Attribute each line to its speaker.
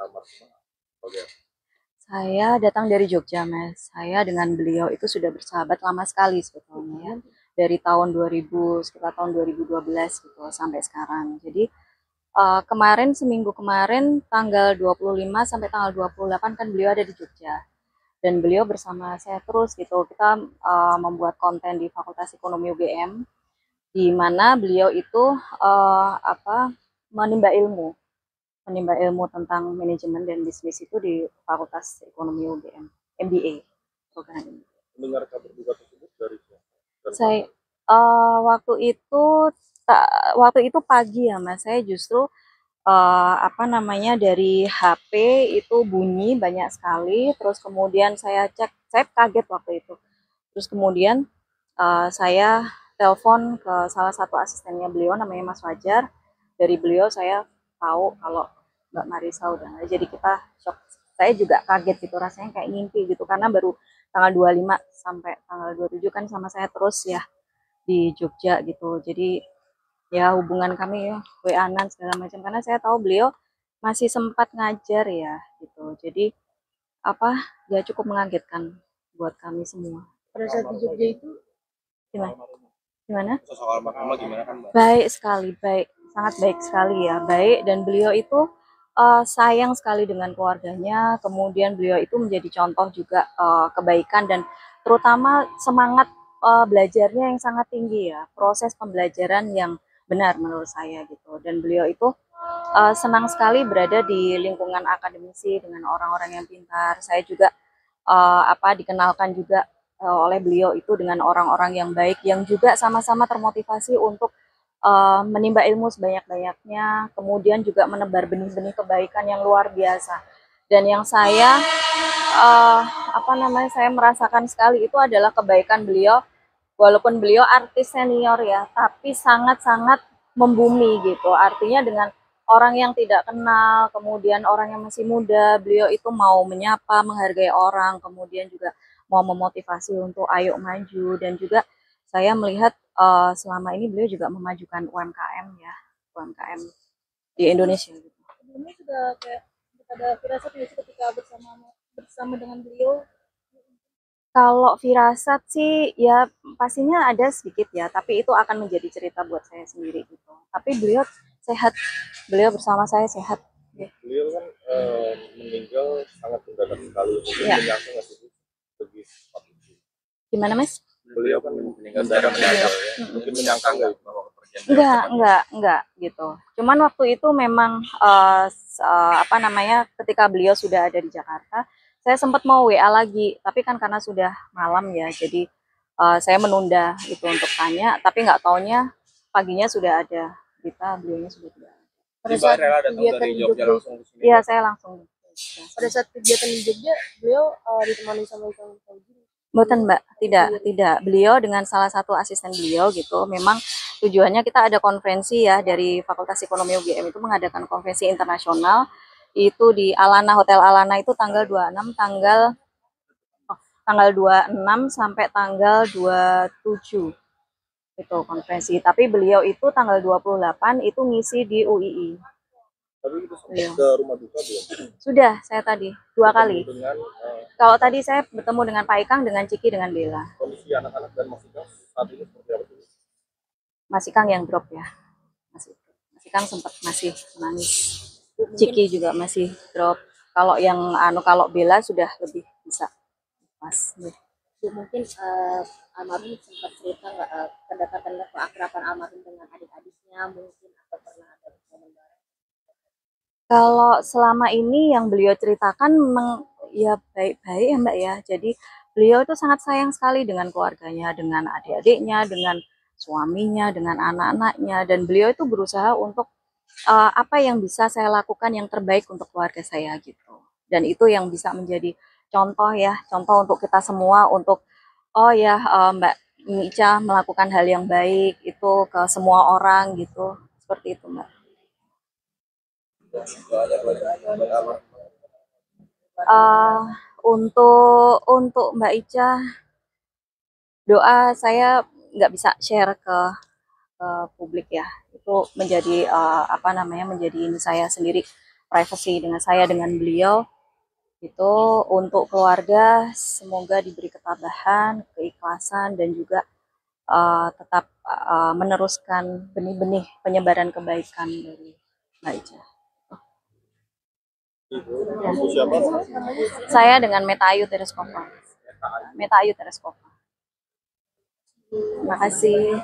Speaker 1: almarhum? Oke.
Speaker 2: Saya datang dari Jogja, Mas. Saya dengan beliau itu sudah bersahabat lama sekali sebetulnya ya. Dari tahun 2000, sekitar tahun 2012 gitu sampai sekarang. Jadi kemarin seminggu kemarin tanggal 25 sampai tanggal 28 kan beliau ada di Jogja. Dan beliau bersama saya terus gitu. Kita membuat konten di Fakultas Ekonomi UGM di mana beliau itu apa menimba ilmu tentang manajemen dan bisnis itu di Fakultas Ekonomi UGM, MBA program ini.
Speaker 1: Mendengar kabar duka tersebut dari siapa?
Speaker 2: Saya waktu itu waktu itu pagi ya Mas, saya justru apa namanya dari HP itu bunyi banyak sekali, terus kemudian saya cek, saya kaget waktu itu. Terus kemudian saya telepon ke salah satu asistennya beliau namanya Mas Fajar. Dari beliau saya tahu kalau Mbak Marisa udah nggak. Jadi kita shock. Saya juga kaget gitu, rasanya kayak ngimpi gitu karena baru tanggal 25 sampai tanggal 27 kan sama saya terus ya di Jogja gitu. Jadi ya hubungan kami ya WA-an segala macam karena saya tahu beliau masih sempat ngajar ya gitu. Jadi apa ya cukup mengagetkan buat kami semua.
Speaker 3: Pada saat di Jogja itu
Speaker 2: Gimana? Gimana?
Speaker 1: Sosok almarhumah gimana kan, Mbak?
Speaker 2: Baik sekali, baik, sangat baik sekali ya, baik. Dan beliau itu sayang sekali dengan keluarganya. Kemudian beliau itu menjadi contoh juga kebaikan dan terutama semangat belajarnya yang sangat tinggi ya, proses pembelajaran yang benar menurut saya gitu. Dan beliau itu senang sekali berada di lingkungan akademisi dengan orang-orang yang pintar. Saya juga dikenalkan juga oleh beliau itu dengan orang-orang yang baik yang juga sama-sama termotivasi untuk menimba ilmu sebanyak-banyaknya, kemudian juga menebar benih-benih kebaikan yang luar biasa. Dan yang saya saya merasakan sekali itu adalah kebaikan beliau, walaupun beliau artis senior ya, tapi sangat-sangat membumi gitu. Artinya dengan orang yang tidak kenal, kemudian orang yang masih muda, beliau itu mau menyapa, menghargai orang, kemudian juga mau memotivasi untuk ayo maju. Dan juga saya melihat selama ini beliau juga memajukan UMKM ya, UMKM di Indonesia gitu.
Speaker 3: sebelumnya sudah kayak ada firasat nggak sih ketika bersama dengan beliau?
Speaker 2: Kalau firasat sih ya pastinya ada sedikit ya, tapi itu akan menjadi cerita buat saya sendiri gitu. Tapi beliau sehat, beliau bersama saya sehat.
Speaker 1: Beliau kan meninggal sangat mendadak sekali. Mungkin
Speaker 2: Ya.
Speaker 1: menyangka nggak sih bagi
Speaker 2: Gimana Mas?
Speaker 1: beliau kan meninggal secara mendadak ya. Mungkin menyangka nggak bahwa kepergian
Speaker 2: Enggak gitu. Cuman waktu itu memang ketika beliau sudah ada di Jakarta, saya sempat mau WA lagi, tapi kan karena sudah malam ya, jadi saya menunda itu untuk tanya, tapi nggak taunya paginya sudah ada berita beliaunya sudah tidak ada.
Speaker 3: Pada saat
Speaker 1: rela datang
Speaker 3: kegiatan
Speaker 1: dari
Speaker 3: di
Speaker 1: Jogja
Speaker 3: Jogja itu,
Speaker 1: langsung ke sini.
Speaker 2: Iya, saya langsung.
Speaker 3: pada saat kegiatan di Jogja, beliau ditemani sama ikan Fauzi.
Speaker 2: Mboten Mbak, tidak. Beliau dengan salah satu asisten beliau gitu. Memang tujuannya kita ada konferensi ya dari Fakultas Ekonomi UGM itu mengadakan konferensi internasional itu di Alana Hotel Alana itu tanggal 26 tanggal 26 sampai tanggal 27 itu konferensi. Tapi beliau itu tanggal 28 itu ngisi di UII.
Speaker 1: Tapi itu sempat
Speaker 2: Iya.
Speaker 1: ke rumah duka belum?
Speaker 2: Sudah, saya tadi 2 kali.
Speaker 1: Dengan
Speaker 2: Kalau tadi saya bertemu dengan Pak Ikang, dengan Ciki, dengan Bella.
Speaker 1: kondisi anak-anak dan Mas Ika saat ini seperti apa sih?
Speaker 2: Mas Ikang yang drop ya. Mas Ikang sempat masih nangis. Ciki juga masih drop. Kalau yang kalau Bella sudah lebih bisa pas.
Speaker 3: Mungkin almarhum sempat cerita nggak kedekatan keakraban almarhum dengan adik-adiknya mungkin atau pernah ada momen bareng?
Speaker 2: Kalau selama ini yang beliau ceritakan memang ya baik-baik ya Mbak ya. Jadi beliau itu sangat sayang sekali dengan keluarganya, dengan adik-adiknya, dengan suaminya, dengan anak-anaknya. Dan beliau itu berusaha untuk apa yang bisa saya lakukan yang terbaik untuk keluarga saya gitu. Dan itu yang bisa menjadi contoh ya, contoh untuk kita semua untuk oh ya Mbak Ica melakukan hal yang baik itu ke semua orang gitu. Seperti itu Mbak. Uh, untuk Mbak Ica, doa saya nggak bisa share ke publik ya. Itu menjadi menjadi ini saya sendiri. privacy dengan saya dengan beliau. Itu untuk keluarga semoga diberi ketabahan, keikhlasan dan juga tetap meneruskan benih-benih penyebaran kebaikan dari Mbak Ica.
Speaker 1: Ibu siapa?
Speaker 2: Saya dengan Meta Ayu Tereskova. Meta Ayu Tereskova. Terima kasih.